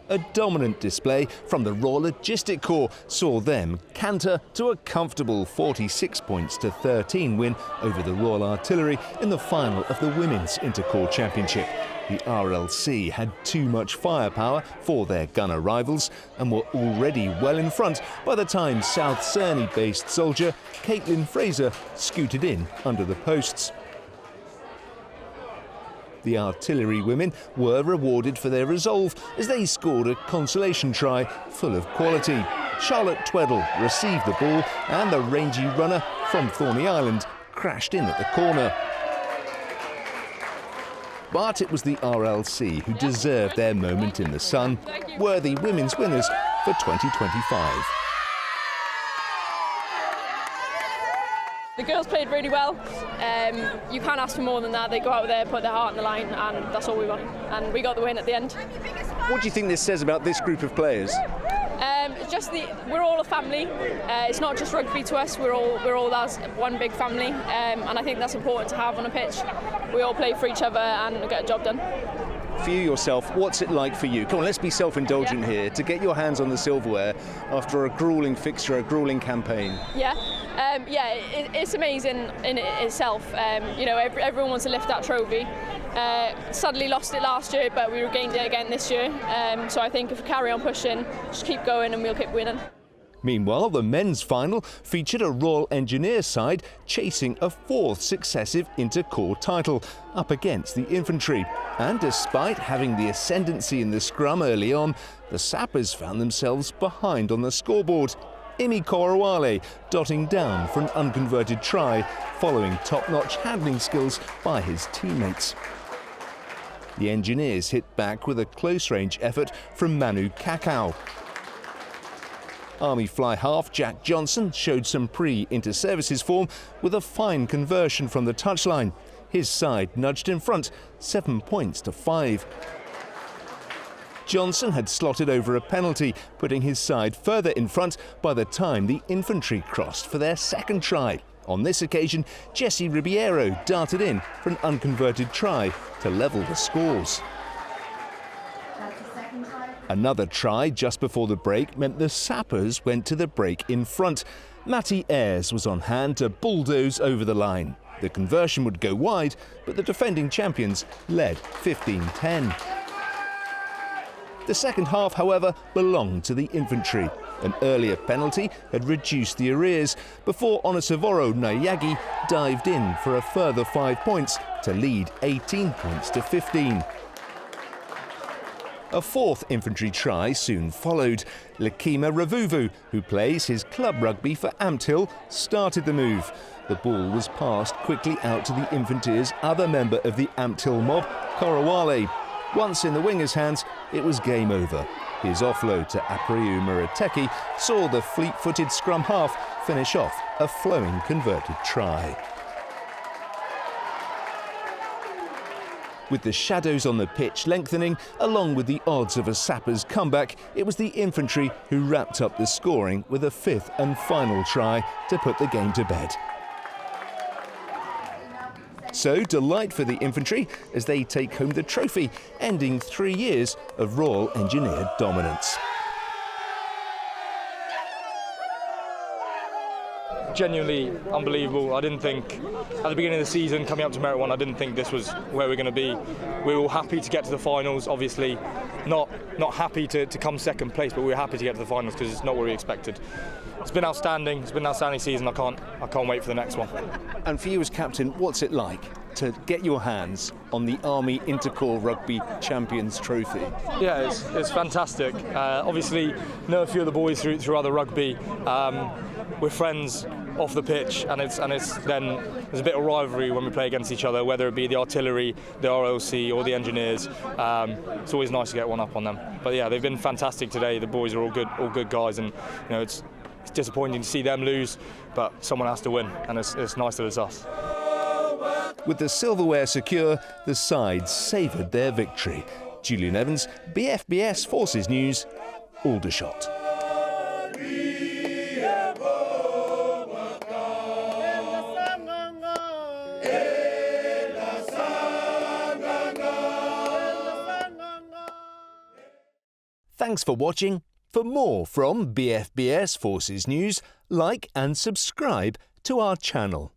A dominant display from the Raw Logistic Corps saw them canter to a comfortable 46 points to 13 win over the Royal Artillery in the final of the Women's Intercorps Championship. The RLC had too much firepower for their gunner rivals and were already well in front by the time South Cerney-based soldier Caitlin Fraser scooted in under the posts. The artillery women were rewarded for their resolve as they scored a consolation try full of quality. Charlotte Tweddle received the ball and the rangy runner from Thorney Island crashed in at the corner. But it was the RLC who deserved their moment in the sun, worthy women's winners for 2025. The girls played really well. You can't ask for more than that. They go out there, put their heart on the line, and that's all we want. And we got the win at the end. What do you think this says about this group of players? We're all a family. It's not just rugby to us. We're all as one big family, and I think that's important to have on a pitch. We all play for each other and get a job done. For you yourself, what's it like for you? Come on, let's be self-indulgent here. To get your hands on the silverware after a gruelling fixture, a gruelling campaign. It's amazing in itself. Everyone wants to lift that trophy. Suddenly lost it last year, but we regained it again this year. So I think if we carry on pushing, just keep going and we'll keep winning. Meanwhile, the men's final featured a Royal Engineers side chasing a fourth successive Intercorps title up against the Infantry. And despite having the ascendancy in the scrum early on, the Sappers found themselves behind on the scoreboard. Imi Korowale dotting down for an unconverted try following top-notch handling skills by his teammates. The Engineers hit back with a close-range effort from Manu Kakao. Army fly half Jack Johnson showed some pre-inter-services form with a fine conversion from the touchline. His side nudged in front, 7 points to 5. Johnson had slotted over a penalty, putting his side further in front by the time the Infantry crossed for their second try. On this occasion, Jesse Ribeiro darted in for an unconverted try to level the scores. Another try just before the break meant the Sappers went to the break in front. Matty Ayres was on hand to bulldoze over the line. The conversion would go wide, but the defending champions led 15-10. The second half, however, belonged to the Infantry. An earlier penalty had reduced the arrears before Onosivoro Nayagi dived in for a further 5 points to lead 18 points to 15. A fourth Infantry try soon followed. Lekima Ravuvu, who plays his club rugby for Ampthill, started the move. The ball was passed quickly out to the Infantry's other member of the Ampthill mob, Korowale. Once in the winger's hands, it was game over. His offload to Apriu Murateki saw the fleet-footed scrum half finish off a flowing converted try. With the shadows on the pitch lengthening, along with the odds of a Sappers comeback, it was the Infantry who wrapped up the scoring with a fifth and final try to put the game to bed. So delight for the Infantry as they take home the trophy, ending 3 years of Royal Engineer dominance. Genuinely unbelievable. I didn't think at the beginning of the season, coming up to Merit 1, I didn't think this was where we're going to be. We were all happy to get to the finals, obviously not happy to come second place, but we were happy to get to the finals because it's not what we expected. It's been outstanding. It's been an outstanding season. I can't wait for the next one. And for you as captain, what's it like to get your hands on the Army Intercorps Rugby Champions Trophy? Yeah, it's fantastic. Obviously, know a few of the boys through other rugby. We're friends off the pitch, and it's then there's a bit of rivalry when we play against each other, whether it be the artillery, the RLC, or the engineers. It's always nice to get one up on them. But yeah, they've been fantastic today. The boys are all good guys, and it's disappointing to see them lose, but someone has to win, and it's nice that it's us. With the silverware secure, the sides savoured their victory. Julian Evans, BFBS Forces News, Aldershot. Thanks for watching. For more from BFBS Forces News, like and subscribe to our channel.